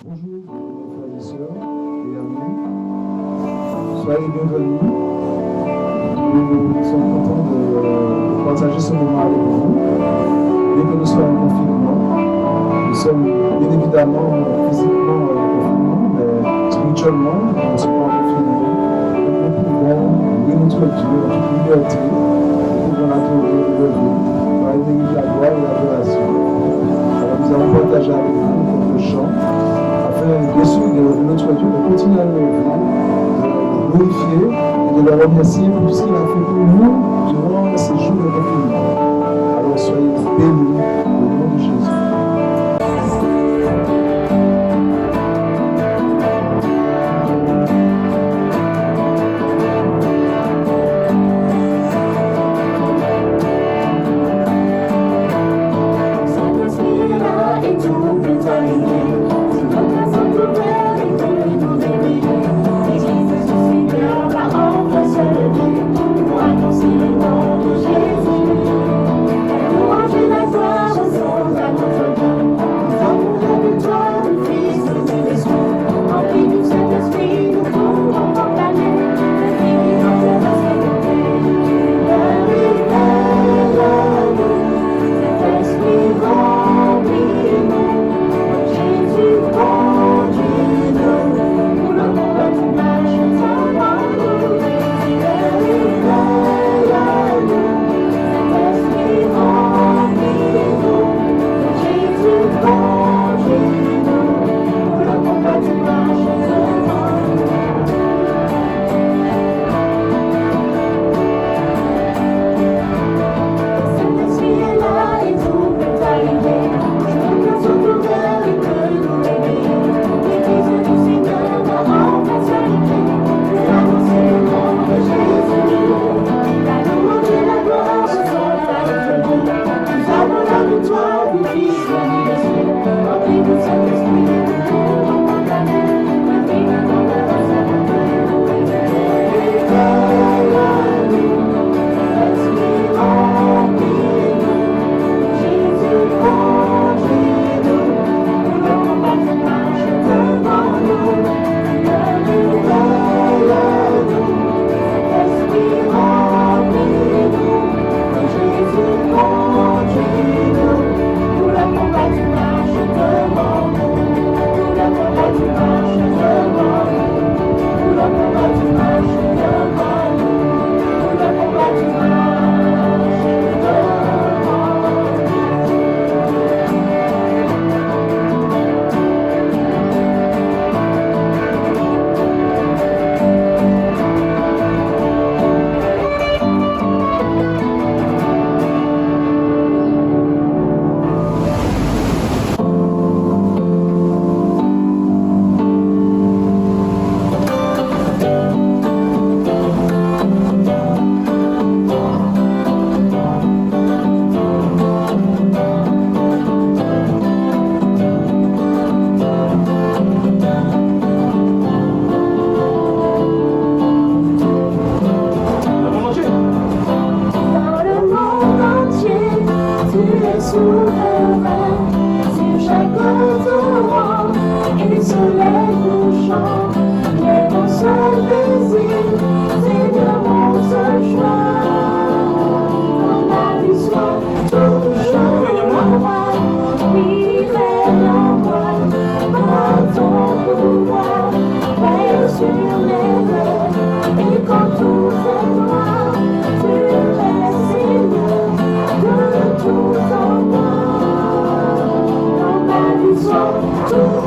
Bonjour, frères et sœurs et amis. Soyez bienvenus. Nous sommes contents de partager ce moment avec vous. Dès que nous soyons en confinement, nous sommes bien évidemment physiquement en confinement, mais spirituellement, nous ne sommes pas en confinement. Nous pouvons louer notre Dieu en toute liberté. Nous pouvons l'adorer, l'élever, par le mérite de la gloire et l'adoration. Alors nous allons partager avec vous quelques chants, afin bien sûr de notre Dieu, de continuer à le glorifier et de le remercier pour ce qu'il a fait pour nous durant ces jours de confinement. Alors soyez bénis au nom de Jésus. Toujours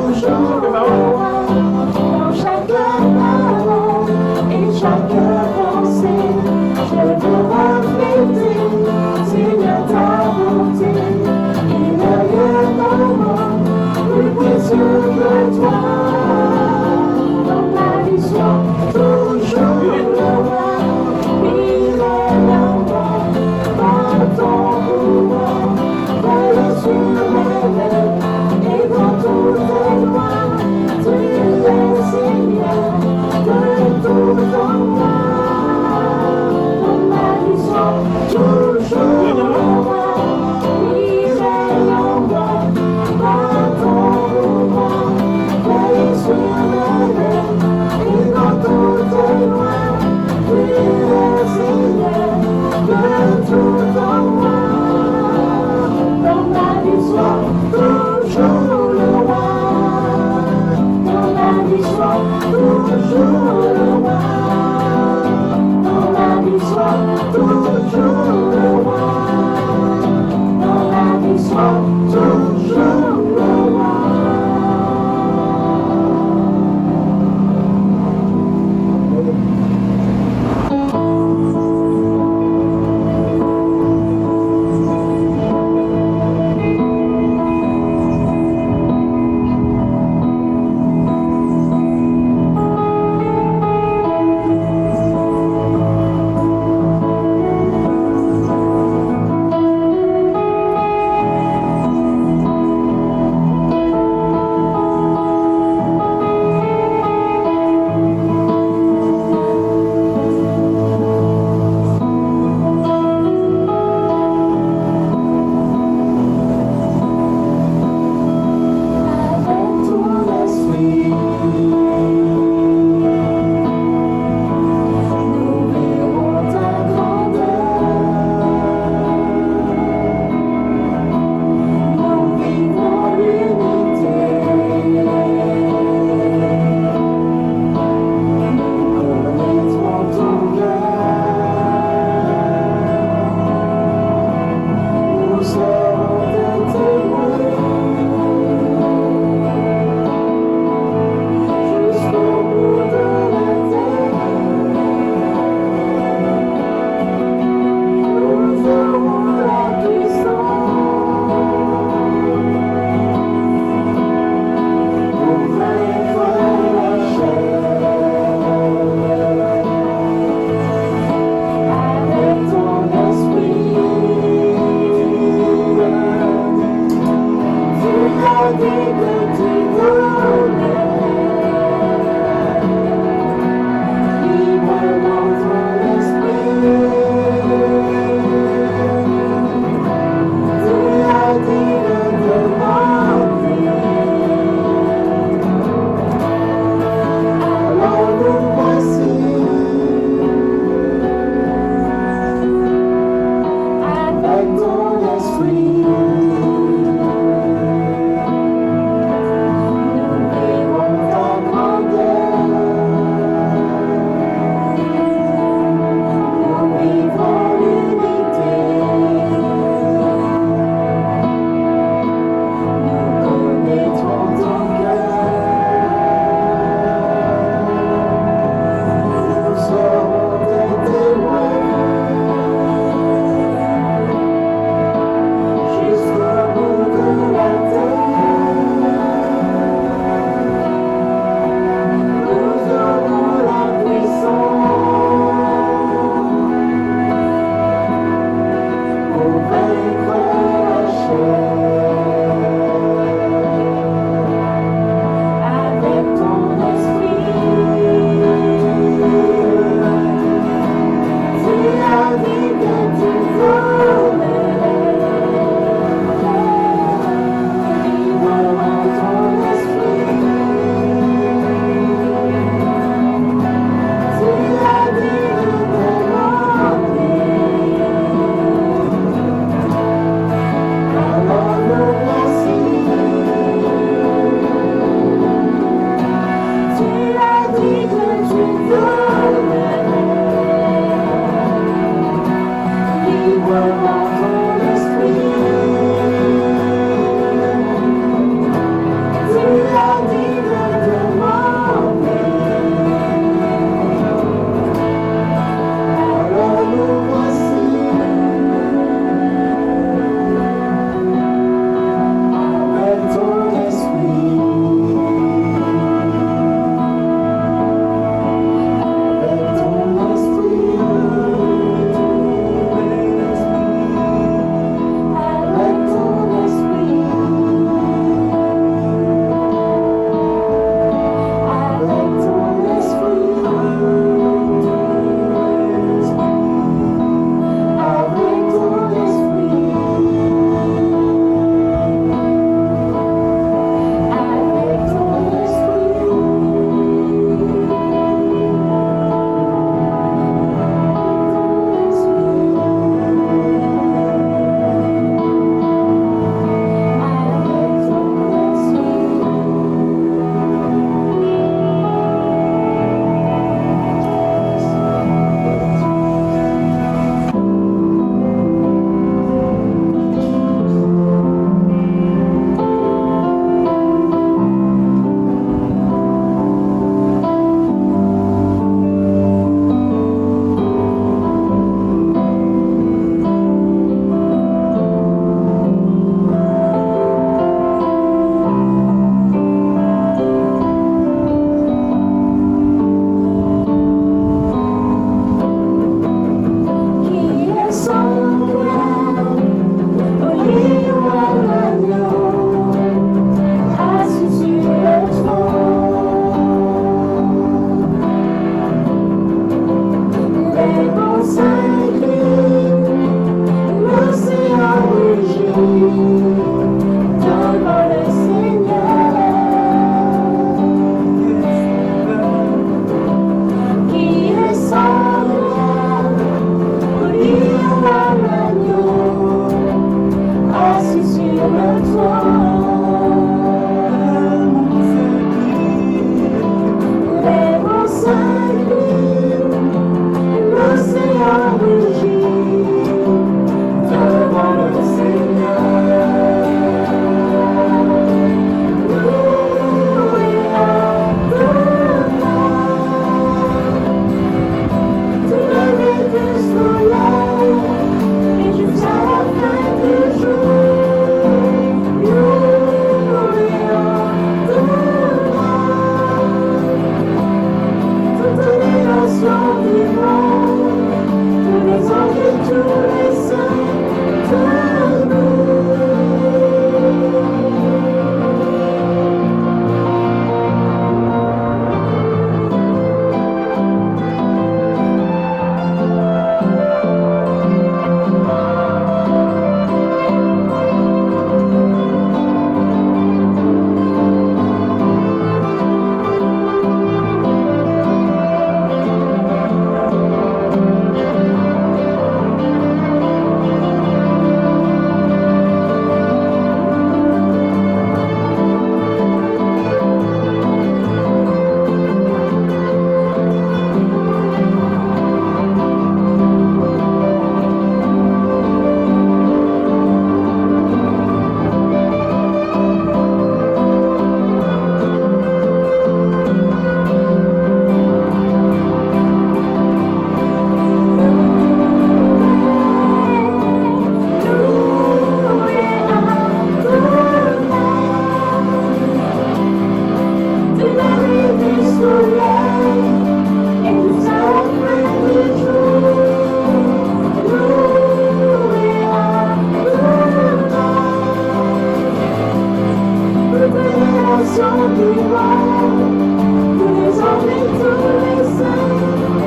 tous les anges et tous les saints,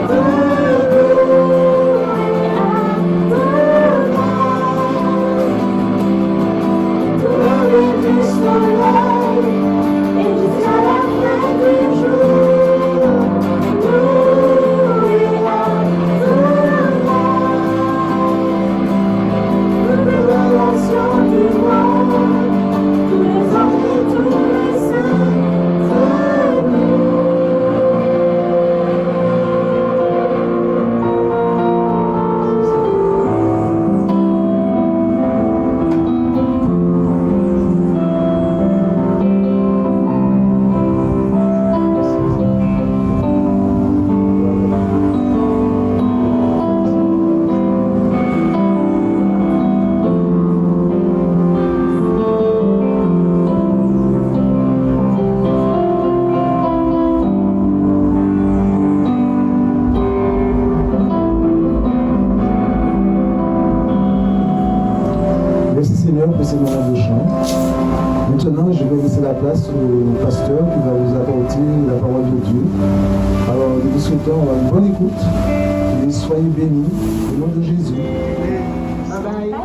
de louer Adonai. Tout le lever du soleil et jusqu'à la fin du jour, louer Adonai. Toutes les nations du monde, tous les anges et tous les saints, Merci Seigneur pour ces moments de chant. Maintenant, je vais laisser la place au pasteur qui va vous apporter la parole de Dieu. Alors, nous vous souhaitons une bonne écoute et soyez bénis au nom de Jésus. Bye bye. bye bye.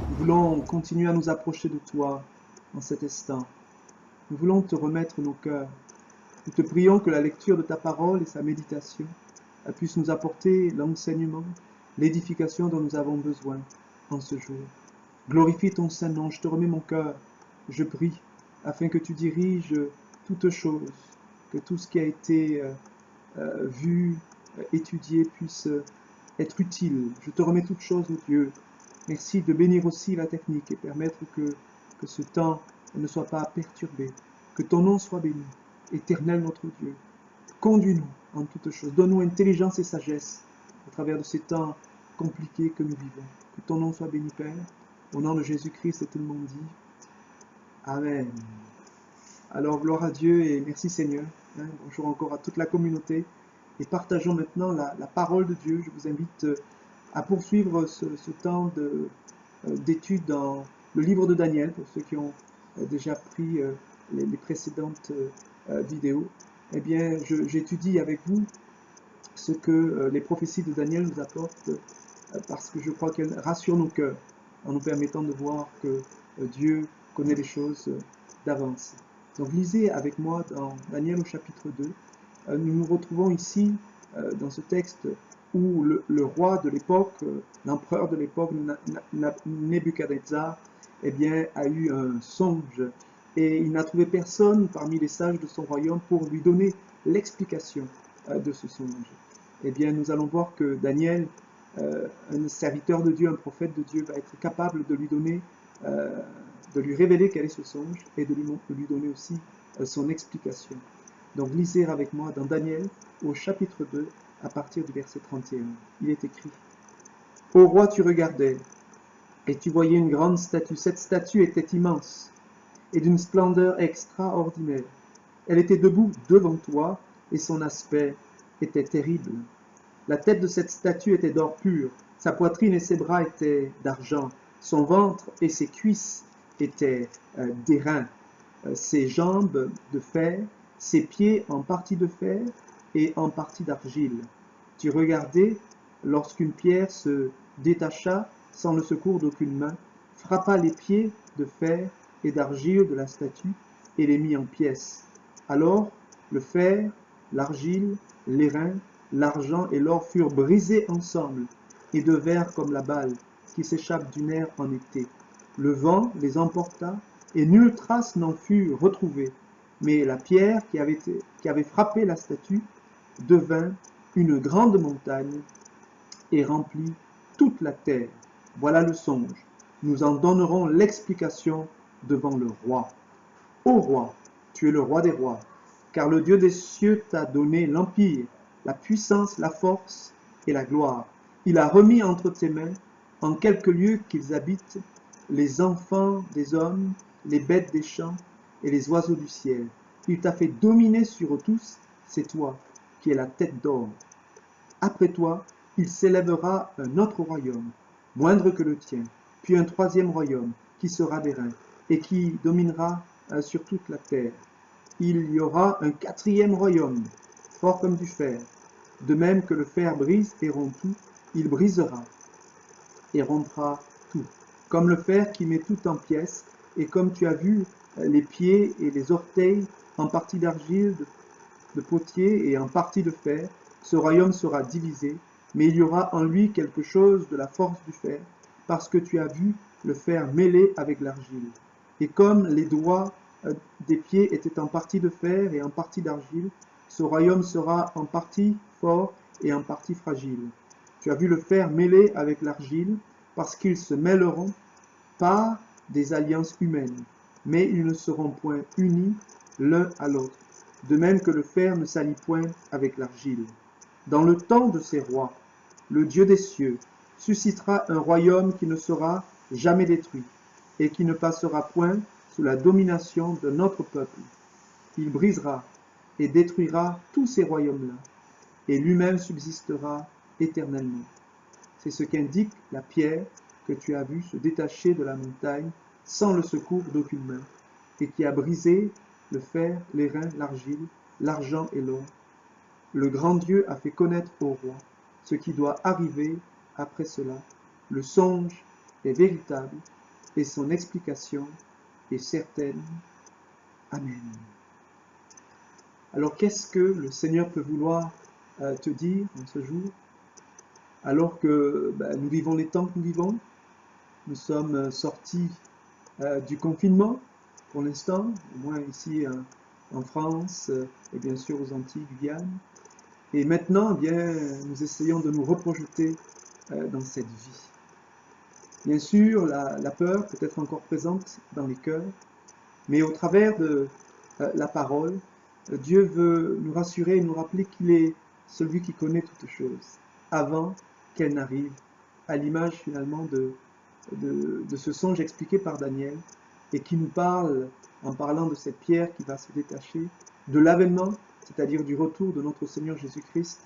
Nous voulons continuer à nous approcher de toi en cet instant. Nous voulons te remettre nos cœurs. Nous te prions que la lecture de ta parole et sa méditation puissent nous apporter l'enseignement, l'édification dont nous avons besoin en ce jour. Glorifie ton Saint-Nom, je te remets mon cœur, je prie, afin que tu diriges toutes choses, que tout ce qui a été vu, étudié puisse être utile. Je te remets toutes choses, oh Dieu. Merci de bénir aussi la technique et permettre que ce temps ne soit pas perturbé, que ton nom soit béni, éternel notre Dieu. Conduis-nous en toutes choses, donne-nous intelligence et sagesse à travers de ces temps compliqués que nous vivons. Que ton nom soit béni, Père. Au nom de Jésus-Christ, et tout le monde dit Amen. Alors, gloire à Dieu et merci Seigneur. Bonjour encore à toute la communauté. Et partageons maintenant la parole de Dieu. Je vous invite à poursuivre ce temps d'étude dans le livre de Daniel, pour ceux qui ont déjà pris les précédentes vidéos. Eh bien, j'étudie avec vous ce que les prophéties de Daniel nous apportent, parce que je crois qu'elles rassurent nos cœurs, en nous permettant de voir que Dieu connaît les choses d'avance. Donc lisez avec moi dans Daniel au chapitre 2. Nous nous retrouvons ici dans ce texte où le roi de l'époque, l'empereur de l'époque, Nebuchadnezzar, eh bien, a eu un songe et il n'a trouvé personne parmi les sages de son royaume pour lui donner l'explication de ce songe. Eh bien, nous allons voir que Daniel, un serviteur de Dieu, un prophète de Dieu, va être capable de lui donner, de lui révéler quel est ce songe et de lui donner aussi son explication. Donc lisez avec moi dans Daniel au chapitre 2 à partir du verset 31. Il est écrit: Ô roi, tu regardais et tu voyais une grande statue. Cette statue était immense et d'une splendeur extraordinaire. Elle était debout devant toi et son aspect était terrible. La tête de cette statue était d'or pur, sa poitrine et ses bras étaient d'argent, son ventre et ses cuisses étaient d'airain, ses jambes de fer, ses pieds en partie de fer et en partie d'argile. Tu regardais lorsqu'une pierre se détacha sans le secours d'aucune main, frappa les pieds de fer et d'argile de la statue et les mit en pièces. Alors le fer, l'argile, l'airain, l'argent et l'or furent brisés ensemble et devinrent comme la balle qui s'échappe du nerf en été. Le vent les emporta et nulle trace n'en fut retrouvée, mais la pierre qui avait frappé la statue devint une grande montagne et remplit toute la terre. Voilà le songe. Nous en donnerons l'explication devant le roi. Ô roi, tu es le roi des rois, car le Dieu des cieux t'a donné l'empire, la puissance, la force et la gloire. Il a remis entre tes mains, en quelques lieux qu'ils habitent, les enfants des hommes, les bêtes des champs et les oiseaux du ciel. Il t'a fait dominer sur eux tous, c'est toi qui es la tête d'or. Après toi, il s'élèvera un autre royaume, moindre que le tien, puis un troisième royaume qui sera d'airain et qui dominera sur toute la terre. il y aura un quatrième royaume, fort comme du fer. De même que le fer brise et rompt tout, il brisera et rompra tout. Comme le fer qui met tout en pièces, et comme tu as vu les pieds et les orteils en partie d'argile, de potier et en partie de fer, ce royaume sera divisé, mais il y aura en lui quelque chose de la force du fer, parce que tu as vu le fer mêlé avec l'argile. Et comme les doigts des pieds étaient en partie de fer et en partie d'argile, ce royaume sera en partie fort et en partie fragile. Tu as vu le fer mêlé avec l'argile, parce qu'ils se mêleront par des alliances humaines, mais ils ne seront point unis l'un à l'autre, de même que le fer ne s'allie point avec l'argile. Dans le temps de ces rois, le Dieu des cieux suscitera un royaume qui ne sera jamais détruit, et qui ne passera point sous la domination de notre peuple. Il brisera et détruira tous ces royaumes-là, et lui-même subsistera éternellement. C'est ce qu'indique la pierre que tu as vue se détacher de la montagne sans le secours d'aucune main, et qui a brisé le fer, l'airain, l'argile, l'argent et l'or. Le grand Dieu a fait connaître au roi ce qui doit arriver après cela. Le songe est véritable et son explication est certaine. Amen. Alors qu'est-ce que le Seigneur peut vouloir te dire en ce jour? Alors que nous vivons les temps que nous vivons, nous sommes sortis du confinement pour l'instant, au moins ici en France et bien sûr aux Antilles, Guyane. Et maintenant, eh bien, nous essayons de nous reprojeter dans cette vie. Bien sûr, la peur peut être encore présente dans les cœurs, mais au travers de la parole, Dieu veut nous rassurer et nous rappeler qu'il est celui qui connaît toutes choses, avant qu'elles n'arrivent, à l'image finalement de ce songe expliqué par Daniel, et qui nous parle, en parlant de cette pierre qui va se détacher, de l'avènement, c'est-à-dire du retour de notre Seigneur Jésus-Christ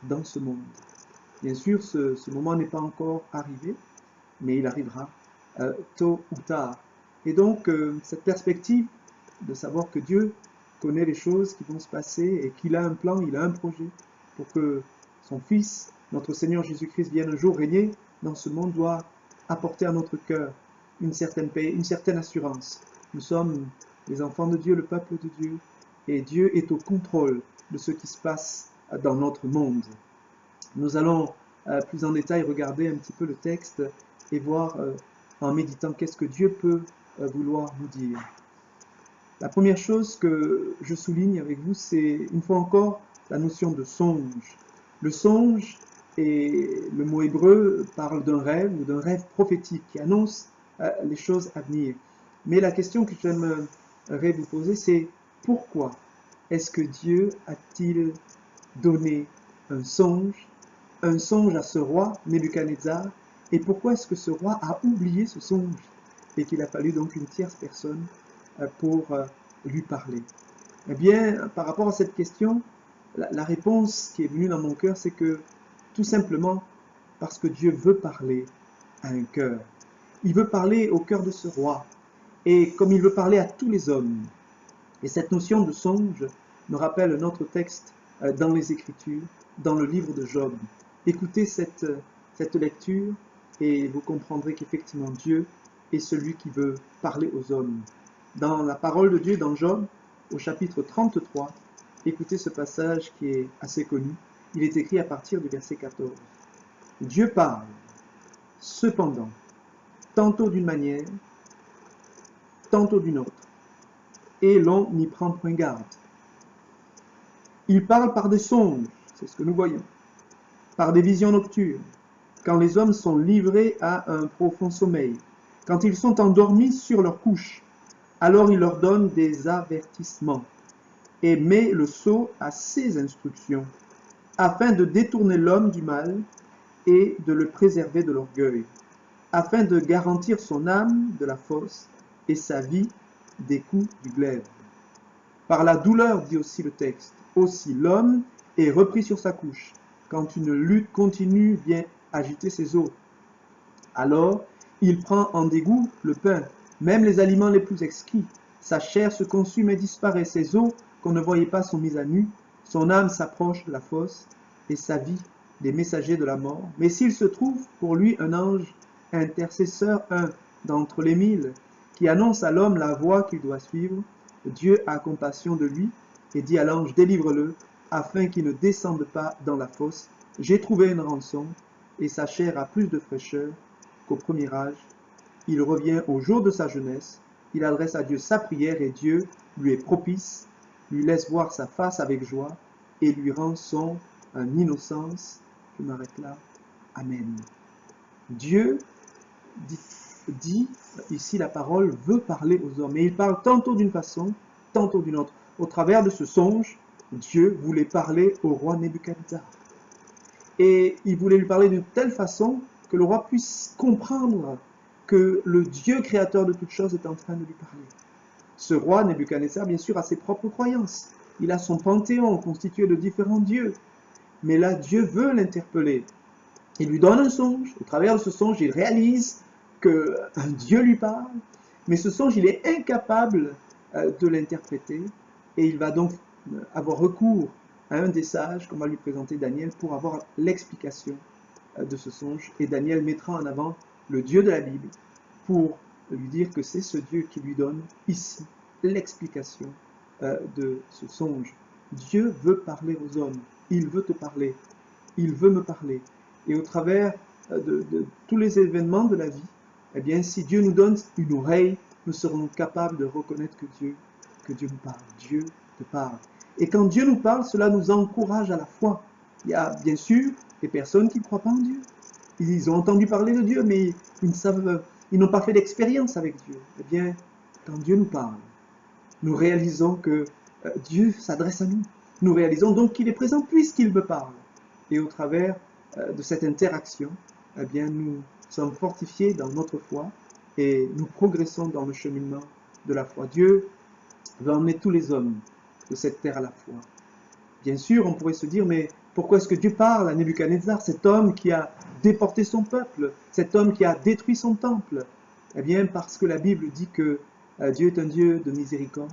dans ce monde. Bien sûr, ce moment n'est pas encore arrivé, mais il arrivera tôt ou tard. Et donc, cette perspective de savoir que Dieu connaît les choses qui vont se passer et qu'il a un plan, il a un projet pour que son Fils, notre Seigneur Jésus-Christ, vienne un jour régner dans ce monde, doit apporter à notre cœur une certaine paix, une certaine assurance. Nous sommes les enfants de Dieu, le peuple de Dieu, et Dieu est au contrôle de ce qui se passe dans notre monde. Nous allons plus en détail regarder un petit peu le texte et voir en méditant qu'est-ce que Dieu peut vouloir nous dire. La première chose que je souligne avec vous, c'est une fois encore la notion de songe. Le songe, et le mot hébreu parle d'un rêve ou d'un rêve prophétique qui annonce les choses à venir. Mais la question que j'aimerais vous poser, c'est pourquoi est-ce que Dieu a-t-il donné un songe à ce roi Nebuchadnezzar, et pourquoi est-ce que ce roi a oublié ce songe et qu'il a fallu donc une tierce personne pour lui parler? Eh bien, par rapport à cette question, la réponse qui est venue dans mon cœur, c'est que tout simplement parce que Dieu veut parler à un cœur. Il veut parler au cœur de ce roi, et comme il veut parler à tous les hommes. Et cette notion de songe me rappelle notre texte dans les Écritures, dans le livre de Job. Écoutez cette lecture et vous comprendrez qu'effectivement Dieu est celui qui veut parler aux hommes. Dans la parole de Dieu, dans Job, au chapitre 33, écoutez ce passage qui est assez connu. Il est écrit à partir du verset 14. Dieu parle, cependant, tantôt d'une manière, tantôt d'une autre, et l'on n'y prend point garde. Il parle par des songes, c'est ce que nous voyons, par des visions nocturnes, quand les hommes sont livrés à un profond sommeil, quand ils sont endormis sur leur couche, alors il leur donne des avertissements et met le sceau à ses instructions, afin de détourner l'homme du mal et de le préserver de l'orgueil, afin de garantir son âme de la fosse et sa vie des coups du glaive. Par la douleur, dit aussi le texte, aussi l'homme est repris sur sa couche, quand une lutte continue vient agiter ses os. Alors, il prend en dégoût le pain, même les aliments les plus exquis, Sa chair se consume et disparaît, ses os qu'on ne voyait pas sont mis à nu, son âme s'approche de la fosse, et sa vie des messagers de la mort. Mais s'il se trouve pour lui un ange intercesseur, un d'entre les 1000, qui annonce à l'homme la voie qu'il doit suivre, Dieu a compassion de lui et dit à l'ange, délivre-le, afin qu'il ne descende pas dans la fosse. J'ai trouvé une rançon, et sa chair a plus de fraîcheur qu'au premier âge. Il revient au jour de sa jeunesse, il adresse à Dieu sa prière, et Dieu lui est propice, lui laisse voir sa face avec joie, et lui rend son innocence. Je m'arrête là. Amen. Dieu dit, ici la parole veut parler aux hommes, et il parle tantôt d'une façon, tantôt d'une autre. Au travers de ce songe, Dieu voulait parler au roi Nebuchadnezzar. Et il voulait lui parler d'une telle façon que le roi puisse comprendre que le Dieu créateur de toutes choses est en train de lui parler. Ce roi Nebuchadnezzar, bien sûr, a ses propres croyances. Il a son panthéon constitué de différents dieux. Mais là, Dieu veut l'interpeller. Il lui donne un songe. Au travers de ce songe, il réalise qu'un Dieu lui parle. Mais ce songe, il est incapable de l'interpréter. Et il va donc avoir recours à un des sages qu'on va lui présenter, Daniel, pour avoir l'explication de ce songe. Et Daniel mettra en avant le Dieu de la Bible pour lui dire que c'est ce Dieu qui lui donne ici l'explication de ce songe. Dieu veut parler aux hommes. Il veut te parler. Il veut me parler. Et au travers de tous les événements de la vie, eh bien, si Dieu nous donne une oreille, nous serons capables de reconnaître que Dieu nous parle. Dieu te parle. Et quand Dieu nous parle, cela nous encourage à la foi. Il y a bien sûr des personnes qui ne croient pas en Dieu. Ils ont entendu parler de Dieu, mais ils n'ont pas fait d'expérience avec Dieu. Eh bien, quand Dieu nous parle, nous réalisons que Dieu s'adresse à nous. Nous réalisons donc qu'il est présent puisqu'il me parle. Et au travers de cette interaction, eh bien, nous sommes fortifiés dans notre foi et nous progressons dans le cheminement de la foi. Dieu veut emmener tous les hommes de cette terre à la foi. Bien sûr, on pourrait se dire, mais pourquoi est-ce que Dieu parle à Nebuchadnezzar, cet homme qui a déporté son peuple, cet homme qui a détruit son temple? Eh bien, parce que la Bible dit que Dieu est un Dieu de miséricorde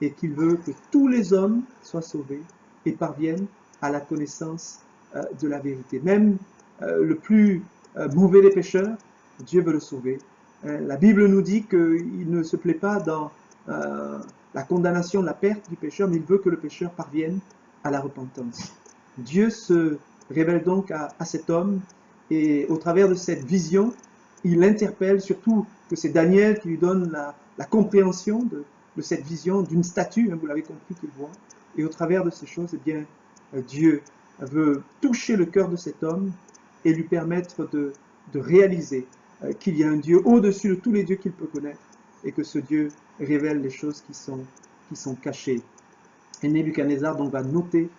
et qu'il veut que tous les hommes soient sauvés et parviennent à la connaissance de la vérité. Même le plus mauvais des pécheurs, Dieu veut le sauver. La Bible nous dit qu'il ne se plaît pas dans la condamnation, la perte du pécheur, mais il veut que le pécheur parvienne à la repentance. Dieu se révèle donc à cet homme, et au travers de cette vision, il interpelle, surtout que c'est Daniel qui lui donne la compréhension de cette vision, d'une statue, vous l'avez compris, qu'il voit. Et au travers de ces choses, eh bien, Dieu veut toucher le cœur de cet homme et lui permettre de réaliser qu'il y a un Dieu au-dessus de tous les dieux qu'il peut connaître, et que ce Dieu révèle les choses qui sont cachées. Et Nebuchadnezzar donc va noter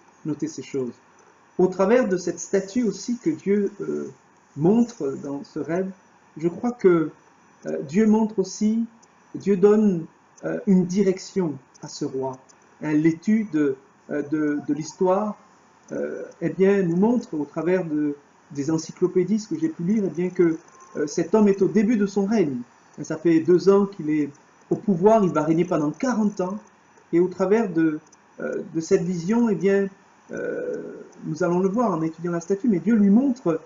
ces choses. Au travers de cette statue aussi que Dieu montre dans ce rêve, je crois que Dieu montre aussi, Dieu donne une direction à ce roi. L'étude de l'histoire eh bien, nous montre au travers des encyclopédies que j'ai pu lire, eh bien, que cet homme est au début de son règne. Ça fait 2 ans qu'il est au pouvoir, il va régner pendant 40 ans, et au travers de cette vision, eh bien, nous allons le voir en étudiant la statue, mais Dieu lui montre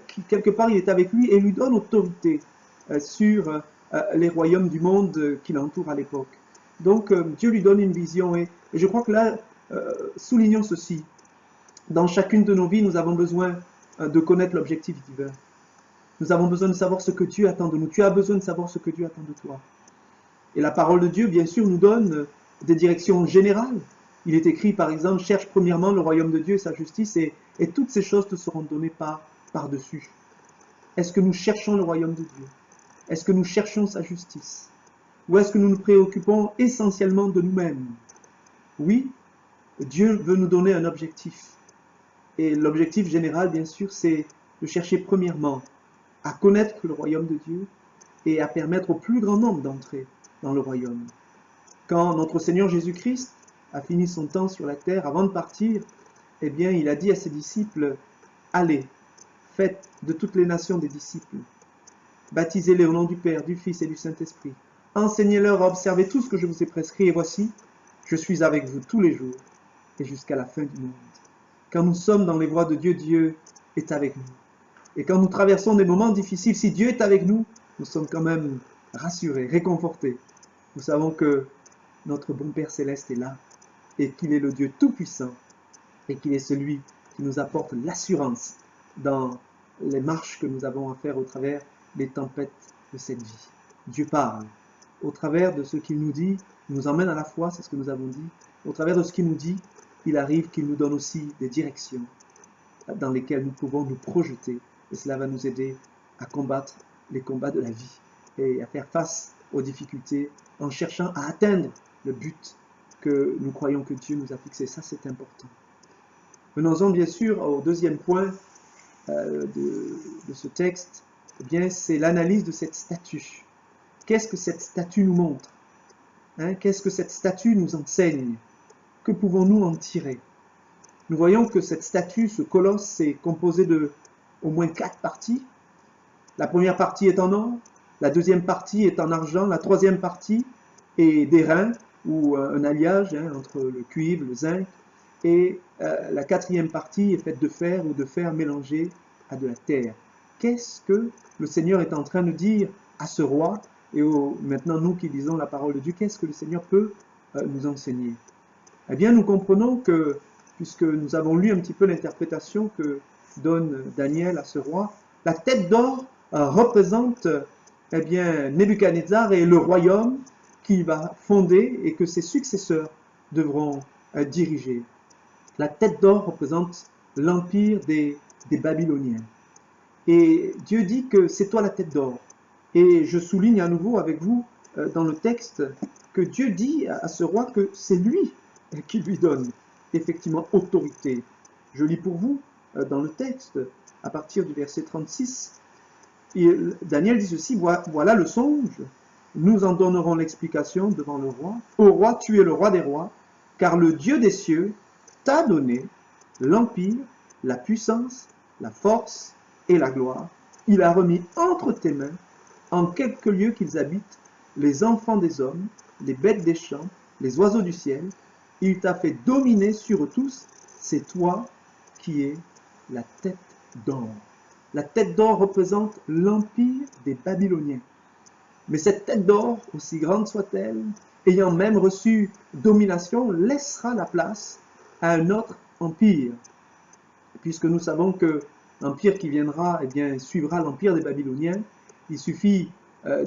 qu'il quelque part il est avec lui et lui donne autorité sur les royaumes du monde qui l'entourent à l'époque. Donc Dieu lui donne une vision, et je crois que là, soulignons ceci, dans chacune de nos vies, nous avons besoin de connaître l'objectif divin. Nous avons besoin de savoir ce que Dieu attend de nous. Tu as besoin de savoir ce que Dieu attend de toi. Et la parole de Dieu, bien sûr, nous donne des directions générales. Il est écrit, par exemple, « Cherche premièrement le royaume de Dieu et sa justice, et toutes ces choses te seront données par-dessus. » Est-ce que nous cherchons le royaume de Dieu? Est-ce que nous cherchons sa justice? Ou est-ce que nous nous préoccupons essentiellement de nous-mêmes? Oui, Dieu veut nous donner un objectif. Et l'objectif général, bien sûr, c'est de chercher premièrement à connaître le royaume de Dieu et à permettre au plus grand nombre d'entrer dans le royaume. Quand notre Seigneur Jésus-Christ a fini son temps sur la terre, avant de partir, eh bien, il a dit à ses disciples, « Allez, faites de toutes les nations des disciples, baptisez-les au nom du Père, du Fils et du Saint-Esprit, enseignez-leur à observer tout ce que je vous ai prescrit, et voici, je suis avec vous tous les jours, et jusqu'à la fin du monde. Quand nous sommes dans les voies de Dieu, Dieu est avec nous. Et quand nous traversons des moments difficiles, si Dieu est avec nous, nous sommes quand même rassurés, réconfortés. Nous savons que notre bon Père Céleste est là, et qu'il est le Dieu Tout-Puissant, et qu'il est celui qui nous apporte l'assurance dans les marches que nous avons à faire au travers des tempêtes de cette vie. Dieu parle. Au travers de ce qu'il nous dit, il nous emmène à la foi, c'est ce que nous avons dit. Au travers de ce qu'il nous dit, il arrive qu'il nous donne aussi des directions dans lesquelles nous pouvons nous projeter. Et cela va nous aider à combattre les combats de la vie et à faire face aux difficultés en cherchant à atteindre le but que nous croyons que Dieu nous a fixé. Ça, c'est important. Venons-en bien sûr au deuxième point de ce texte. Eh bien, c'est l'analyse de cette statue. Qu'est-ce que cette statue nous montre? Qu'est-ce que cette statue nous enseigne? Que pouvons-nous en tirer? Nous voyons que cette statue, ce colosse, est composé de au moins 4 parties. La première partie est en or, la deuxième partie est en argent, la troisième partie est d'airain, ou un alliage entre le cuivre, le zinc, et la quatrième partie est faite de fer ou de fer mélangé à de la terre. Qu'est-ce que le Seigneur est en train de dire à ce roi? Et maintenant, nous qui lisons la parole de Dieu, qu'est-ce que le Seigneur peut nous enseigner? Eh bien, nous comprenons que, puisque nous avons lu un petit peu l'interprétation que donne Daniel à ce roi, la tête d'or représente eh bien, Nebuchadnezzar et le royaume qu'il va fonder et que ses successeurs devront diriger. La tête d'or représente l'empire des Babyloniens. Et Dieu dit que c'est toi la tête d'or. Et je souligne à nouveau avec vous dans le texte que Dieu dit à ce roi que c'est lui qui lui donne effectivement autorité. Je lis pour vous dans le texte à partir du verset 36. Et Daniel dit ceci, voilà le songe, nous en donnerons l'explication devant le roi. Ô roi, tu es le roi des rois, car le Dieu des cieux t'a donné l'empire, la puissance, la force et la gloire. Il a remis entre tes mains, en quelques lieux qu'ils habitent, les enfants des hommes, les bêtes des champs, les oiseaux du ciel. Il t'a fait dominer sur eux tous. C'est toi qui es la tête d'or. La tête d'or représente l'empire des Babyloniens. Mais cette tête d'or, aussi grande soit-elle, ayant même reçu domination, laissera la place à un autre empire. Puisque nous savons que l'empire qui viendra, eh bien, suivra l'empire des Babyloniens, il suffit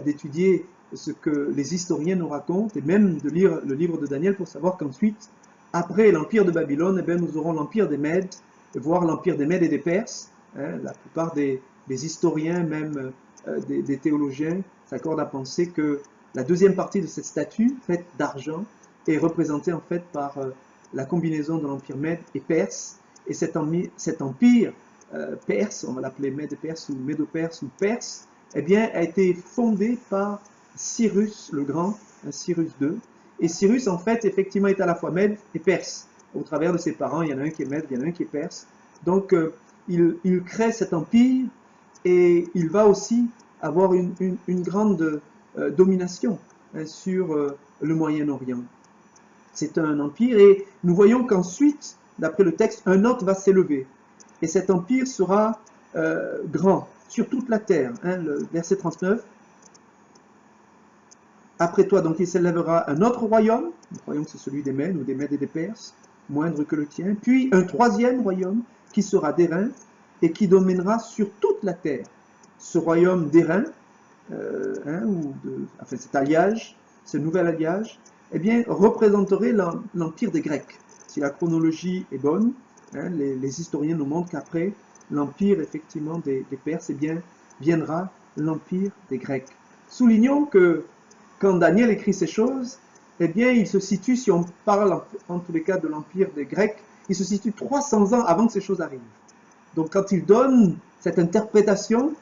d'étudier ce que les historiens nous racontent et même de lire le livre de Daniel pour savoir qu'ensuite, après l'empire de Babylone, eh bien, nous aurons l'empire des Mèdes, voire l'empire des Mèdes et des Perses. La plupart des historiens, même des théologiens, s'accordent à penser que la deuxième partie de cette statue, faite d'argent, est représentée en fait par la combinaison de l'empire Mède et Perse. Et cet empire perse, on va l'appeler Mède-Perse ou Médo-Perse ou Perse, eh bien, a été fondé par Cyrus le Grand, Cyrus II. Et Cyrus, en fait, effectivement, est à la fois Mède et Perse. Au travers de ses parents, il y en a un qui est Mède, il y en a un qui est Perse. Donc, il crée cet empire et il va aussi avoir une grande domination sur le Moyen-Orient. C'est un empire et nous voyons qu'ensuite, d'après le texte, un autre va s'élever. Et cet empire sera grand sur toute la terre. Le verset 39. Après toi, donc, il s'élèvera un autre royaume, nous croyons que c'est celui des Mèdes ou des Mèdes et des Perses, moindre que le tien, puis un troisième royaume qui sera d'airain et qui dominera sur toute la terre. Ce royaume d'airain, enfin cet alliage, ce nouvel alliage, eh bien, représenterait l'empire des Grecs. Si la chronologie est bonne, les historiens nous montrent qu'après l'empire effectivement des Perses, eh bien, viendra l'empire des Grecs. Soulignons que quand Daniel écrit ces choses, eh bien, il se situe, si on parle en tous les cas de l'empire des Grecs, il se situe 300 ans avant que ces choses arrivent. Donc quand il donne cette interprétation,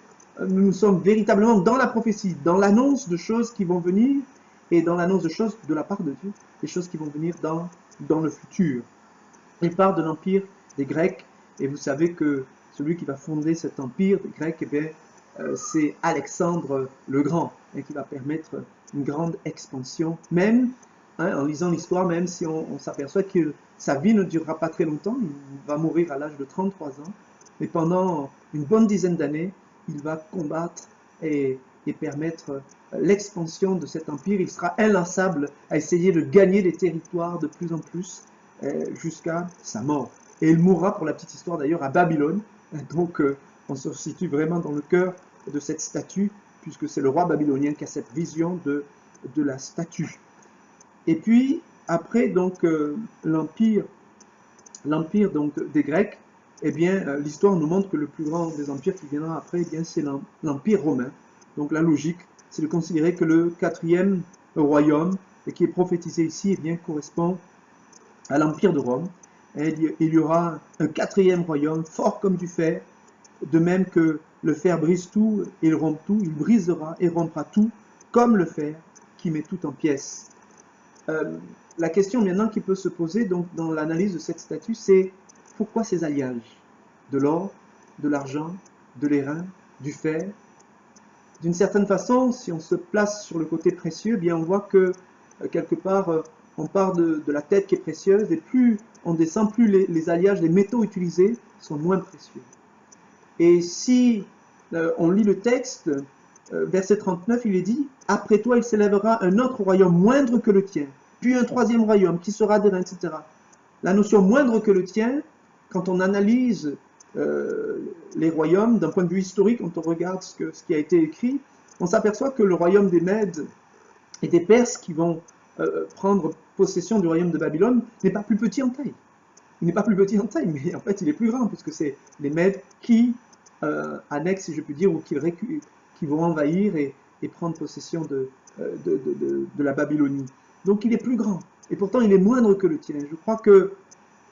nous sommes véritablement dans la prophétie, dans l'annonce de choses qui vont venir et dans l'annonce de choses de la part de Dieu, des choses qui vont venir dans le futur. Il parle de l'empire des Grecs et vous savez que celui qui va fonder cet empire des Grecs, eh bien, c'est Alexandre le Grand qui va permettre une grande expansion, même en lisant l'histoire, même si on s'aperçoit que sa vie ne durera pas très longtemps, il va mourir à l'âge de 33 ans, mais pendant une bonne dizaine d'années, il va combattre et permettre l'expansion de cet empire. Il sera inlassable à essayer de gagner des territoires de plus en plus jusqu'à sa mort. Et il mourra, pour la petite histoire d'ailleurs, à Babylone. Donc on se situe vraiment dans le cœur de cette statue, puisque c'est le roi babylonien qui a cette vision de la statue. Et puis, après, donc, l'empire donc, des Grecs, eh bien, l'histoire nous montre que le plus grand des empires qui viendra après, eh bien, c'est l'empire romain. Donc, la logique, c'est de considérer que le 4e royaume, qui est prophétisé ici, eh bien, correspond à l'empire de Rome. Et il y aura un 4e royaume, fort comme du fer, de même que le fer brise tout et il rompt tout, il brisera et rompra tout, comme le fer qui met tout en pièces. La question maintenant qui peut se poser donc, dans l'analyse de cette statue, c'est pourquoi ces alliages? De l'or, de l'argent, de l'airain, du fer. D'une certaine façon, si on se place sur le côté précieux, eh bien on voit que quelque part, on part de la tête qui est précieuse, et plus on descend, plus les alliages, les métaux utilisés sont moins précieux. Et si on lit le texte, verset 39, il est dit « Après toi, il s'élèvera un autre royaume moindre que le tien, puis un 3e royaume qui sera d'airain, etc. » La notion moindre que le tien, quand on analyse les royaumes d'un point de vue historique, quand on regarde ce qui a été écrit, on s'aperçoit que le royaume des Mèdes et des Perses qui vont prendre possession du royaume de Babylone n'est pas plus petit en taille. Il n'est pas plus petit en taille, mais en fait il est plus grand, puisque c'est les Mèdes qui annexent, si je puis dire, ou qui vont envahir et prendre possession de la Babylonie. Donc il est plus grand, et pourtant il est moindre que le tien. Je crois que,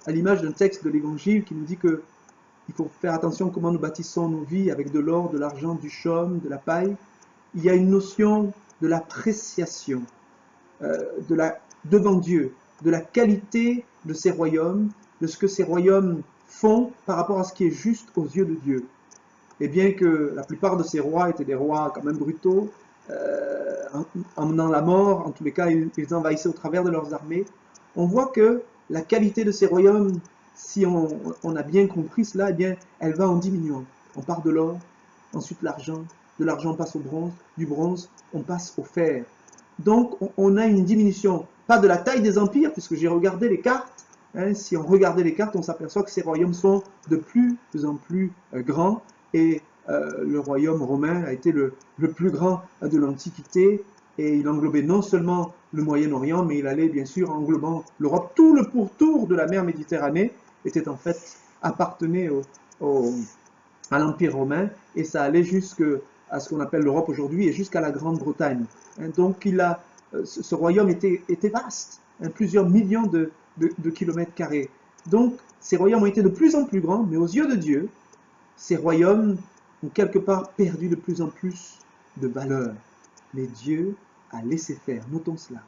à l'image d'un texte de l'Évangile qui nous dit que il faut faire attention à comment nous bâtissons nos vies avec de l'or, de l'argent, du chaume, de la paille, il y a une notion de l'appréciation devant Dieu, de la qualité de ces royaumes, de ce que ces royaumes font par rapport à ce qui est juste aux yeux de Dieu. Et bien que la plupart de ces rois étaient des rois quand même brutaux, emmenant la mort, en tous les cas ils envahissaient au travers de leurs armées, on voit que la qualité de ces royaumes, si on a bien compris cela, eh bien elle va en diminuant. On part de l'or, ensuite l'argent, de l'argent on passe au bronze, du bronze on passe au fer. Donc on a une diminution, pas de la taille des empires, puisque j'ai regardé les cartes, si on regardait les cartes, on s'aperçoit que ces royaumes sont de plus en plus grands, et le royaume romain a été le plus grand de l'Antiquité, et il englobait non seulement le Moyen-Orient, mais il allait bien sûr englobant l'Europe. Tout le pourtour de la mer Méditerranée était en fait appartenait à l'Empire romain, et ça allait jusqu'à ce qu'on appelle l'Europe aujourd'hui, et jusqu'à la Grande-Bretagne. Donc ce royaume était vaste, plusieurs millions de kilomètres carrés. Donc ces royaumes ont été de plus en plus grands, mais aux yeux de Dieu, ces royaumes ont quelque part perdu de plus en plus de valeur. Mais Dieu a laissé faire, notons cela.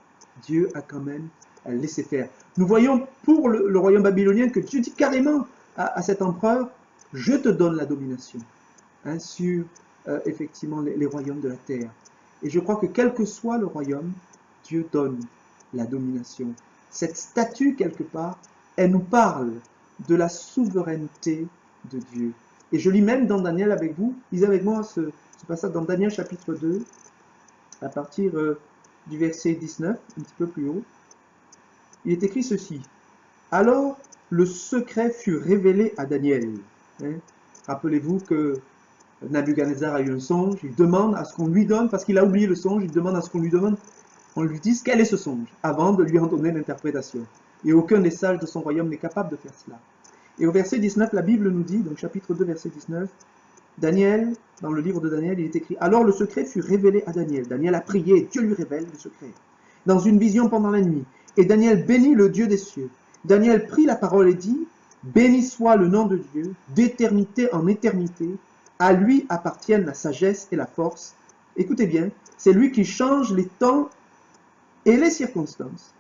Dieu a quand même laissé faire. Nous voyons pour le royaume babylonien que Dieu dit carrément à cet empereur, je te donne la domination sur effectivement les royaumes de la terre. Et je crois que quel que soit le royaume, Dieu donne la domination. Cette statue, quelque part, elle nous parle de la souveraineté de Dieu. Et je lis même dans Daniel avec vous, lisez avec moi ce passage dans Daniel chapitre 2, à partir du verset 19, un petit peu plus haut. Il est écrit ceci. Alors le secret fut révélé à Daniel. Rappelez-vous que Nabuchodonosor a eu un songe, il demande à ce qu'on lui donne, parce qu'il a oublié le songe, il demande à ce qu'on lui donne, on lui dise quel est ce songe, avant de lui en donner l'interprétation. Et aucun des sages de son royaume n'est capable de faire cela. Et au verset 19, la Bible nous dit, donc chapitre 2, verset 19, Daniel, dans le livre de Daniel, il est écrit « Alors le secret fut révélé à Daniel. Daniel a prié et Dieu lui révèle le secret. Dans une vision pendant la nuit. Et Daniel bénit le Dieu des cieux. Daniel prit la parole et dit « Béni soit le nom de Dieu, d'éternité en éternité. À lui appartiennent la sagesse et la force. » Écoutez bien, c'est lui qui change les temps et les circonstances,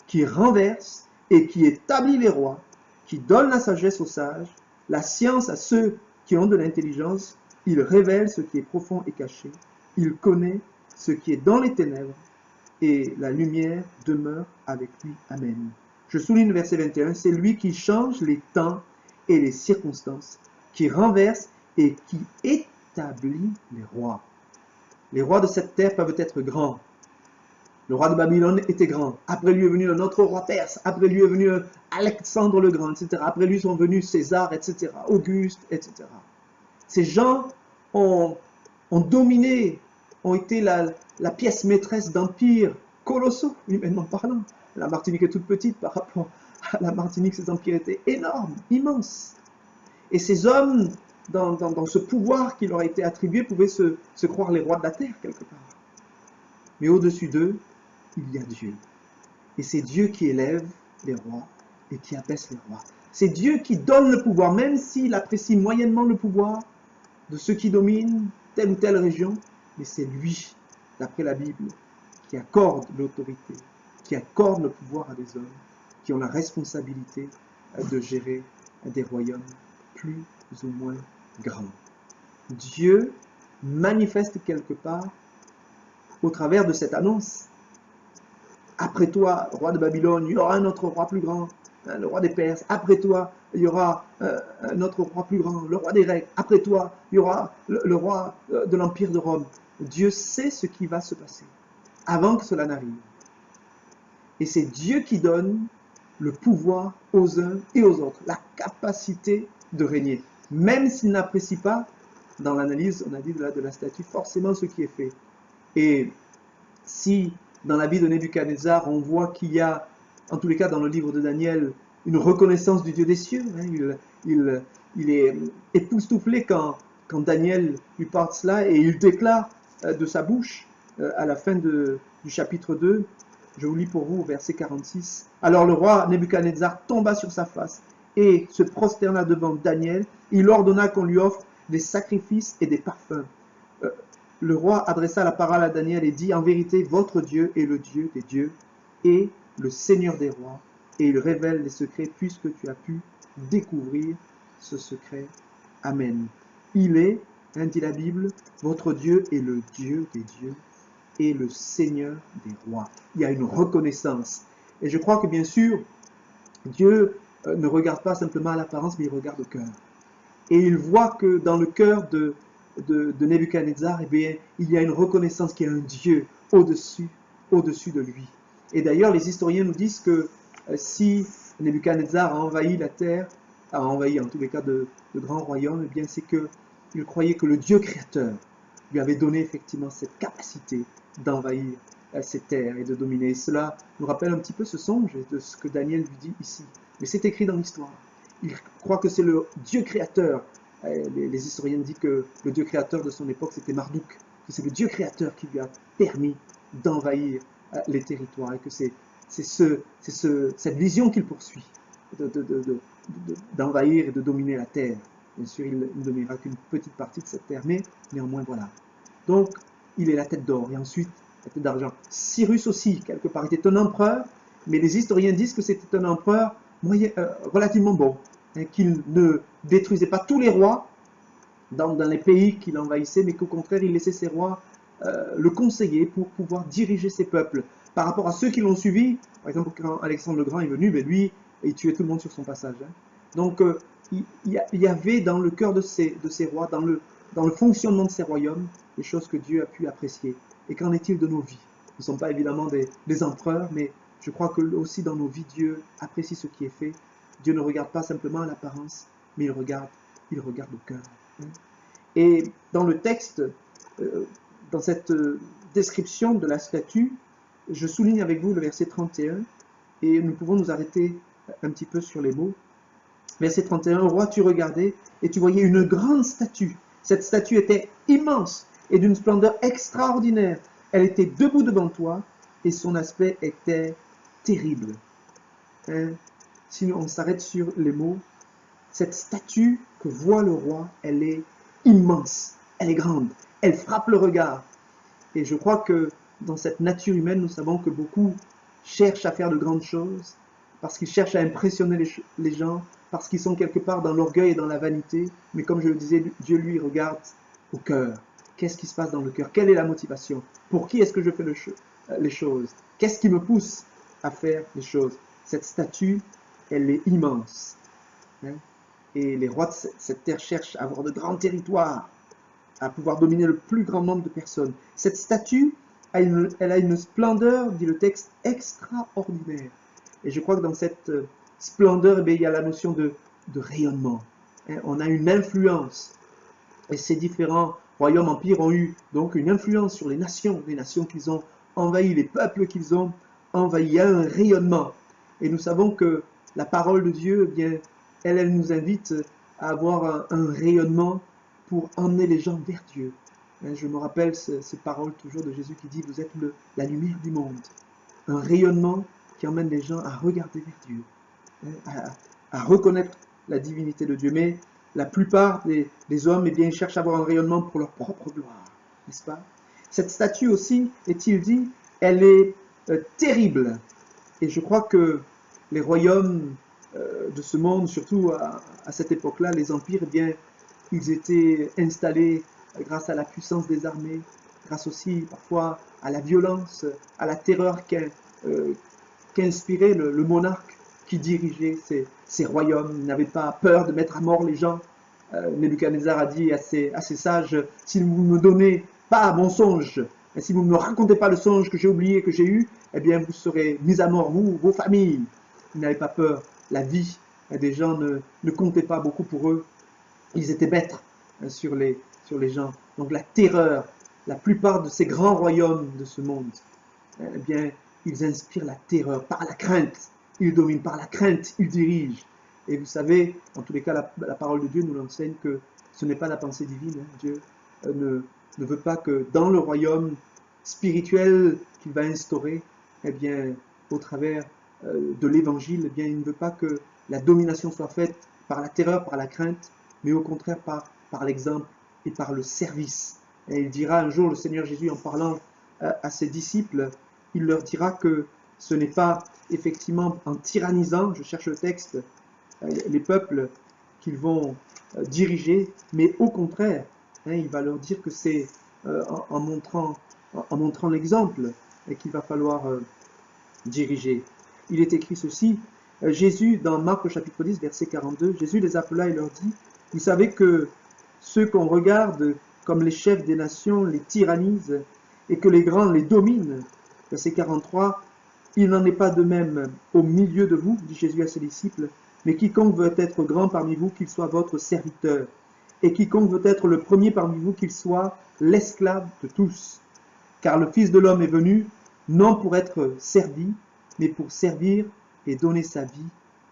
qui renverse et qui établit les rois, qui donne la sagesse aux sages, la science à ceux qui ont de l'intelligence, il révèle ce qui est profond et caché, il connaît ce qui est dans les ténèbres, et la lumière demeure avec lui. Amen. Je souligne le verset 21, c'est lui qui change les temps et les circonstances, qui renverse et qui établit les rois. Les rois de cette terre peuvent être grands. Le roi de Babylone était grand. Après lui est venu un autre roi perse. Après lui est venu Alexandre le Grand, etc. Après lui sont venus César, etc. Auguste, etc. Ces gens ont dominé, ont été la pièce maîtresse d'empires colossaux, humainement parlant. La Martinique est toute petite par rapport à la Martinique, ces empires étaient énormes, immenses. Et ces hommes, dans ce pouvoir qui leur a été attribué, pouvaient se croire les rois de la terre, quelque part. Mais au-dessus d'eux, il y a Dieu. Et c'est Dieu qui élève les rois et qui abaisse les rois. C'est Dieu qui donne le pouvoir, même s'il apprécie moyennement le pouvoir de ceux qui dominent telle ou telle région, mais c'est lui, d'après la Bible, qui accorde l'autorité, qui accorde le pouvoir à des hommes qui ont la responsabilité de gérer des royaumes plus ou moins grands. Dieu manifeste quelque part au travers de cette annonce. Après toi, roi de Babylone, il y aura un autre roi plus grand, le roi des Perses. Après toi, il y aura un autre roi plus grand, le roi des Grecs. Après toi, il y aura le roi de l'Empire de Rome. Dieu sait ce qui va se passer avant que cela n'arrive. Et c'est Dieu qui donne le pouvoir aux uns et aux autres, la capacité de régner. Même s'il n'apprécie pas, dans l'analyse, on a dit de la statue, forcément ce qui est fait. Et si dans la vie de Nebuchadnezzar, on voit qu'il y a, en tous les cas dans le livre de Daniel, une reconnaissance du Dieu des cieux. Il est époustouflé quand Daniel lui parle cela et il déclare de sa bouche, à la fin du chapitre 2, je vous lis pour vous, verset 46. Alors le roi Nebuchadnezzar tomba sur sa face et se prosterna devant Daniel. Il ordonna qu'on lui offre des sacrifices et des parfums. Le roi adressa la parole à Daniel et dit, en vérité, votre Dieu est le Dieu des dieux et le Seigneur des rois, et il révèle les secrets puisque tu as pu découvrir ce secret. Amen. Il est, dit la Bible, votre Dieu est le Dieu des dieux et le Seigneur des rois. Il y a une reconnaissance. Et je crois que bien sûr, Dieu ne regarde pas simplement à l'apparence, mais il regarde au cœur. Et il voit que dans le cœur de Nebuchadnezzar, eh bien, il y a une reconnaissance qu'il y a un Dieu au-dessus de lui. Et d'ailleurs, les historiens nous disent que si Nebuchadnezzar a envahi la terre, a envahi en tous les cas de grands royaumes, eh bien, c'est qu'il croyait que le Dieu créateur lui avait donné effectivement cette capacité d'envahir ces terres et de dominer. Et cela nous rappelle un petit peu ce songe de ce que Daniel lui dit ici. Mais c'est écrit dans l'histoire. Il croit que c'est le Dieu créateur. Les historiens disent que le Dieu créateur de son époque, c'était Marduk, que c'est le Dieu créateur qui lui a permis d'envahir les territoires, et que c'est cette vision qu'il poursuit, d'envahir et de dominer la terre. Bien sûr, il ne dominera qu'une petite partie de cette terre, mais néanmoins, voilà. Donc, il est la tête d'or, et ensuite, la tête d'argent. Cyrus aussi, quelque part, était un empereur, mais les historiens disent que c'était un empereur relativement bon, qu'il ne détruisait pas tous les rois dans les pays qu'il envahissait, mais qu'au contraire, il laissait ses rois le conseiller pour pouvoir diriger ses peuples. Par rapport à ceux qui l'ont suivi, par exemple, quand Alexandre le Grand est venu, ben lui, il tuait tout le monde sur son passage. Donc, il y avait dans le cœur de ces rois, dans le fonctionnement de ces royaumes, des choses que Dieu a pu apprécier. Et qu'en est-il de nos vies? Nous ne sommes pas évidemment des empereurs, mais je crois que aussi dans nos vies, Dieu apprécie ce qui est fait. Dieu ne regarde pas simplement à l'apparence, mais il regarde au cœur. Et dans le texte, dans cette description de la statue, je souligne avec vous le verset 31, et nous pouvons nous arrêter un petit peu sur les mots. Verset 31, roi, tu regardais, et tu voyais une grande statue. Cette statue était immense, et d'une splendeur extraordinaire. Elle était debout devant toi, et son aspect était terrible. Si on s'arrête sur les mots, cette statue que voit le roi, elle est immense, elle est grande, elle frappe le regard. Et je crois que dans cette nature humaine, nous savons que beaucoup cherchent à faire de grandes choses, parce qu'ils cherchent à impressionner les gens, parce qu'ils sont quelque part dans l'orgueil et dans la vanité. Mais comme je le disais, Dieu lui regarde au cœur. Qu'est-ce qui se passe dans le cœur? Quelle est la motivation? Pour qui est-ce que je fais les choses? Qu'est-ce qui me pousse à faire les choses? Cette statue, elle est immense. Hein. Et les rois de cette terre cherchent à avoir de grands territoires, à pouvoir dominer le plus grand nombre de personnes. Cette statue, elle a une splendeur, dit le texte, extraordinaire. Et je crois que dans cette splendeur, eh bien, il y a la notion de rayonnement. Hein. On a une influence. Et ces différents royaumes, empires ont eu donc une influence sur les nations qu'ils ont envahies, les peuples qu'ils ont envahis. Il y a un rayonnement. Et nous savons que la parole de Dieu, eh bien, elle nous invite à avoir un rayonnement pour emmener les gens vers Dieu. Je me rappelle ces paroles toujours de Jésus qui dit « Vous êtes la lumière du monde ». Un rayonnement qui emmène les gens à regarder vers Dieu, à reconnaître la divinité de Dieu. Mais la plupart des hommes, eh bien, ils cherchent à avoir un rayonnement pour leur propre gloire, n'est-ce pas? Cette statue aussi, est-il dit, elle est terrible. Et je crois que les royaumes de ce monde, surtout à cette époque-là, les empires, eh bien, ils étaient installés grâce à la puissance des armées, grâce aussi parfois à la violence, à la terreur qu'inspirait le monarque qui dirigeait ces royaumes. Il n'avait pas peur de mettre à mort les gens. Nebuchadnezzar a dit à ses sages, si vous ne me donnez pas mon songe, et si vous ne me racontez pas le songe que j'ai oublié, que j'ai eu, eh bien vous serez mis à mort, vous, vos familles. Ils n'avaient pas peur. La vie des gens ne comptait pas beaucoup pour eux. Ils étaient maîtres sur les gens. Donc la terreur, la plupart de ces grands royaumes de ce monde, eh bien, ils inspirent la terreur par la crainte. Ils dominent par la crainte, ils dirigent. Et vous savez, en tous les cas, la parole de Dieu nous enseigne que ce n'est pas la pensée divine. Hein. Dieu ne veut pas que dans le royaume spirituel qu'il va instaurer, eh bien, au travers de l'évangile, eh bien, il ne veut pas que la domination soit faite par la terreur, par la crainte, mais au contraire par l'exemple et par le service. Et il dira un jour, le Seigneur Jésus, en parlant à ses disciples, il leur dira que ce n'est pas effectivement en tyrannisant, je cherche le texte, les peuples qu'ils vont diriger, mais au contraire, hein, il va leur dire que c'est en montrant l'exemple qu'il va falloir diriger. Il est écrit ceci, Jésus, dans Marc au chapitre 10, verset 42, Jésus les appela et leur dit, vous savez que ceux qu'on regarde comme les chefs des nations les tyrannisent et que les grands les dominent. Verset 43, il n'en est pas de même au milieu de vous, dit Jésus à ses disciples, mais quiconque veut être grand parmi vous, qu'il soit votre serviteur. Et quiconque veut être le premier parmi vous, qu'il soit l'esclave de tous. Car le Fils de l'homme est venu, non pour être servi, mais pour servir et donner sa vie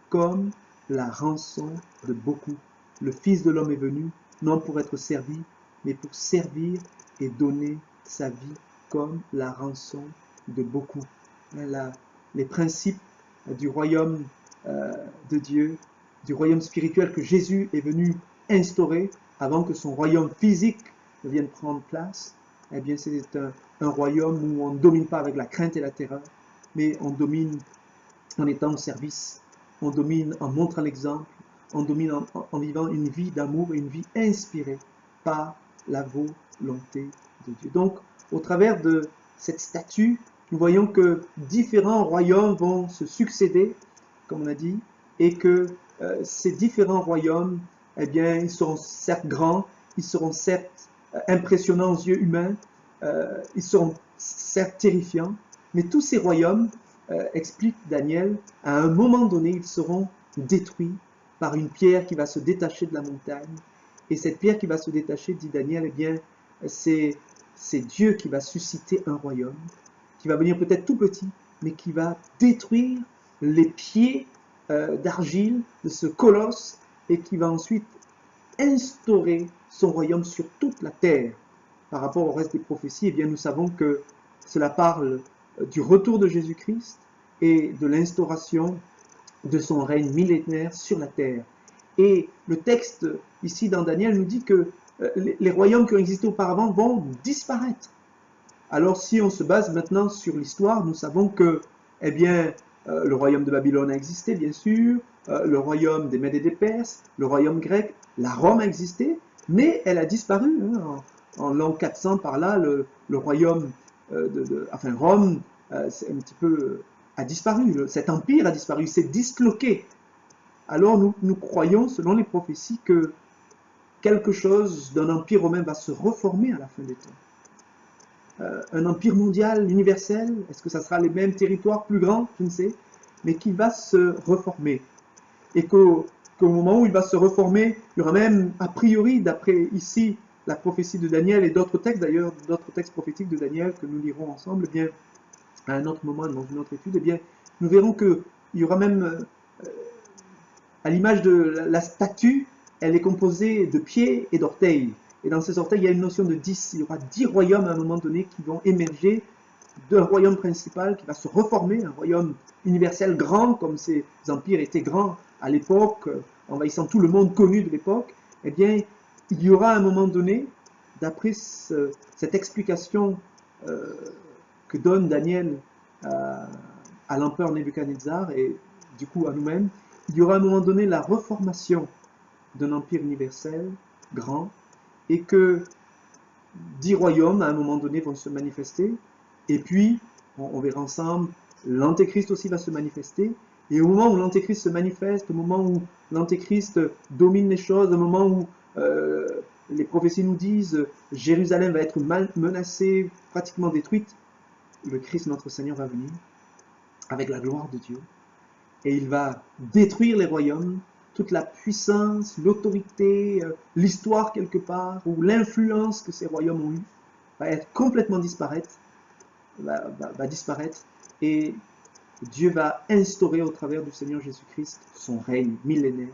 comme la rançon de beaucoup. Le Fils de l'homme est venu, non pour être servi, mais pour servir et donner sa vie comme la rançon de beaucoup. Les principes du royaume de Dieu, du royaume spirituel que Jésus est venu instaurer avant que son royaume physique ne vienne prendre place, eh bien c'est un royaume où on ne domine pas avec la crainte et la terreur, mais on domine en étant au service, on domine en montrant l'exemple, on domine en vivant une vie d'amour et une vie inspirée par la volonté de Dieu. Donc, au travers de cette statue, nous voyons que différents royaumes vont se succéder, comme on a dit, et que ces différents royaumes, eh bien, ils seront certes grands, ils seront certes impressionnants aux yeux humains, ils seront certes terrifiants, mais tous ces royaumes, explique Daniel, à un moment donné, ils seront détruits par une pierre qui va se détacher de la montagne. Et cette pierre qui va se détacher, dit Daniel, eh bien, c'est Dieu qui va susciter un royaume, qui va venir peut-être tout petit, mais qui va détruire les pieds d'argile de ce colosse et qui va ensuite instaurer son royaume sur toute la terre. Par rapport au reste des prophéties, eh bien, nous savons que cela parle du retour de Jésus-Christ et de l'instauration de son règne millénaire sur la terre. Et le texte ici dans Daniel nous dit que les royaumes qui ont existé auparavant vont disparaître. Alors si on se base maintenant sur l'histoire, nous savons que eh bien, le royaume de Babylone a existé, bien sûr, le royaume des Mèdes et des Perses, le royaume grec, la Rome a existé, mais elle a disparu. Hein, en l'an 400 par là, le royaume enfin Rome, c'est un petit peu a disparu, cet empire a disparu, s'est disloqué. Alors nous croyons, selon les prophéties, que quelque chose d'un empire romain va se reformer à la fin des temps. Un empire mondial, universel, est-ce que ça sera les mêmes territoires plus grands? Je ne sais, mais qui va se reformer. Et qu'au moment où il va se reformer, il y aura même, a priori, d'après ici, la prophétie de Daniel et d'autres textes d'ailleurs, d'autres textes prophétiques de Daniel que nous lirons ensemble, eh bien, à un autre moment, dans une autre étude, eh bien, nous verrons qu'il y aura même, à l'image de la statue, elle est composée de pieds et d'orteils. Et dans ces orteils, il y a une notion de 10. Il y aura 10 royaumes à un moment donné qui vont émerger d'un royaume principal qui va se reformer, un royaume universel grand, comme ces empires étaient grands à l'époque, envahissant tout le monde connu de l'époque. Eh bien, il y aura à un moment donné, d'après cette explication que donne Daniel à l'empereur Nebuchadnezzar et du coup à nous-mêmes, il y aura à un moment donné la reformation d'un empire universel grand et que 10 royaumes à un moment donné vont se manifester et puis on verra ensemble l'antéchrist aussi va se manifester et au moment où l'antéchrist se manifeste, au moment où l'antéchrist domine les choses, au moment où les prophéties nous disent Jérusalem va être menacée, pratiquement détruite, le Christ notre Seigneur va venir avec la gloire de Dieu et il va détruire les royaumes, toute la puissance, l'autorité, l'histoire quelque part, ou l'influence que ces royaumes ont eue, va être complètement disparaître, va disparaître, et Dieu va instaurer au travers du Seigneur Jésus-Christ son règne millénaire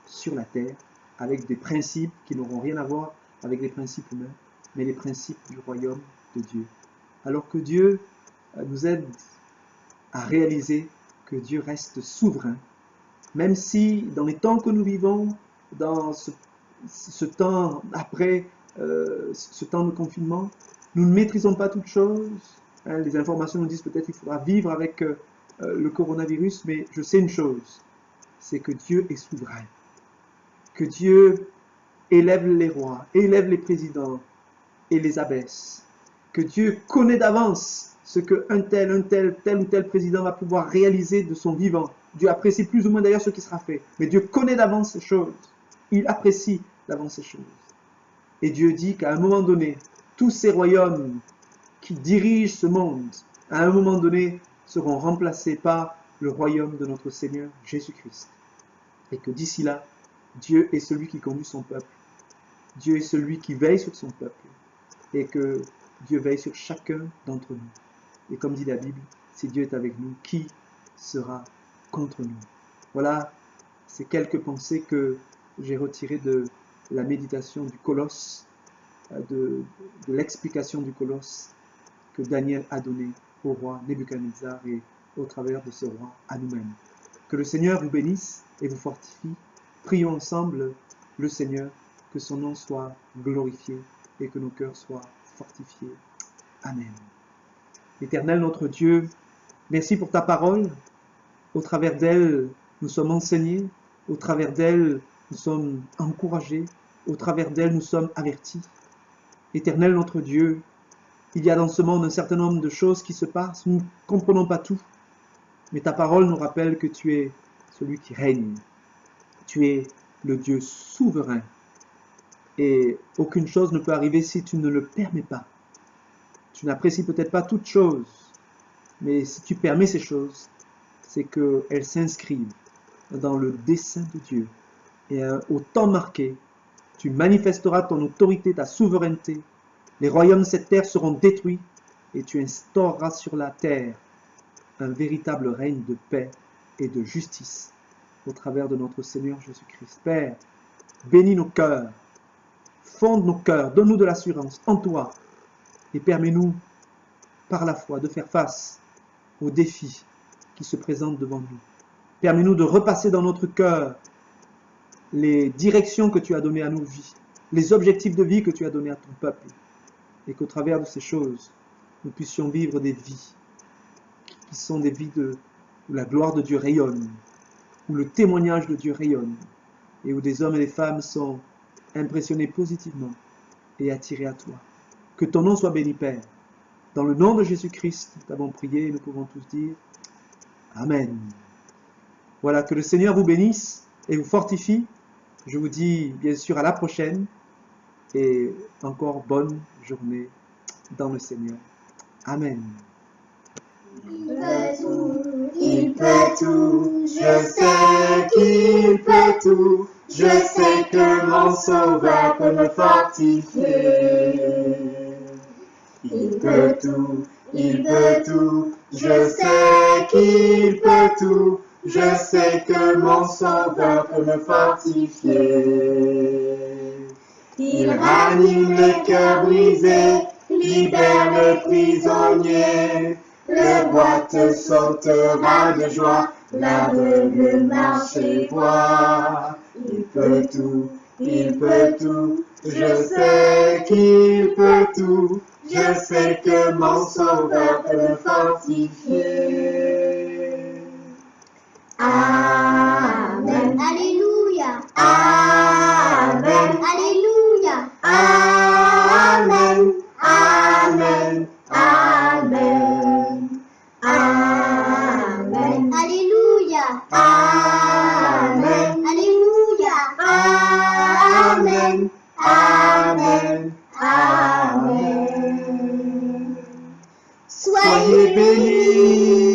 sur la terre, avec des principes qui n'auront rien à voir avec les principes humains, mais les principes du royaume de Dieu. Alors que Dieu nous aide à réaliser que Dieu reste souverain, même si dans les temps que nous vivons, dans ce temps après, ce temps de confinement, nous ne maîtrisons pas toutes choses. Hein, les informations nous disent peut-être qu'il faudra vivre avec le coronavirus, mais je sais une chose, c'est que Dieu est souverain, que Dieu élève les rois, élève les présidents et les abaisse, que Dieu connaît d'avance ce que tel ou tel président va pouvoir réaliser de son vivant. Dieu apprécie plus ou moins d'ailleurs ce qui sera fait, mais Dieu connaît d'avance ces choses. Il apprécie d'avance ces choses. Et Dieu dit qu'à un moment donné, tous ces royaumes qui dirigent ce monde, à un moment donné, seront remplacés par le royaume de notre Seigneur Jésus-Christ. Et que d'ici là, Dieu est celui qui conduit son peuple. Dieu est celui qui veille sur son peuple. Et que Dieu veille sur chacun d'entre nous. Et comme dit la Bible, si Dieu est avec nous, qui sera contre nous? Voilà, ces quelques pensées que j'ai retirées de la méditation du Colosse, de l'explication du Colosse que Daniel a donné au roi Nebuchadnezzar et au travers de ce roi à nous-mêmes. Que le Seigneur vous bénisse et vous fortifie. Prions ensemble le Seigneur, que son nom soit glorifié et que nos cœurs soient fortifiés. Amen. Éternel notre Dieu, merci pour ta parole. Au travers d'elle, nous sommes enseignés. Au travers d'elle, nous sommes encouragés. Au travers d'elle, nous sommes avertis. Éternel notre Dieu, il y a dans ce monde un certain nombre de choses qui se passent. Nous ne comprenons pas tout. Mais ta parole nous rappelle que tu es celui qui règne. Tu es le Dieu souverain. Et aucune chose ne peut arriver si tu ne le permets pas. Tu n'apprécies peut-être pas toutes choses, mais si tu permets ces choses, c'est qu'elles s'inscrivent dans le dessein de Dieu. Et au temps marqué, tu manifesteras ton autorité, ta souveraineté. Les royaumes de cette terre seront détruits et tu instaureras sur la terre un véritable règne de paix et de justice au travers de notre Seigneur Jésus-Christ. Père, bénis nos cœurs, fonde nos cœurs, donne-nous de l'assurance en toi et permets-nous par la foi de faire face aux défis qui se présentent devant nous. Permets-nous de repasser dans notre cœur les directions que tu as données à nos vies, les objectifs de vie que tu as donnés à ton peuple, et qu'au travers de ces choses, nous puissions vivre des vies qui sont des vies où la gloire de Dieu rayonne, où le témoignage de Dieu rayonne, et où des hommes et des femmes sont impressionnés positivement et attirés à toi. Que ton nom soit béni, Père, Dans le nom de Jésus-Christ, nous avons prié et nous pouvons tous dire Amen. Voilà, que le Seigneur vous bénisse et vous fortifie. Je vous dis bien sûr à la prochaine et encore bonne journée dans le Seigneur. Amen. Il peut tout, je sais qu'il peut tout, je sais que mon Sauveur peut me fortifier. Il peut tout, je sais qu'il peut tout, je sais que mon Sauveur peut me fortifier. Il ranime les cœurs brisés, libère le prisonnier. Le boiteux sautera de joie, l'aveugle marche et voit. Il peut tout, je sais qu'il peut tout, je sais que mon Sauveur peut me fortifier. Amen. Alléluia. Amen. Alléluia. Amen. Amen. Amen. Amen. Alléluia. Amen. Alléluia. Amen. Amen. Amen. Soyez bénis.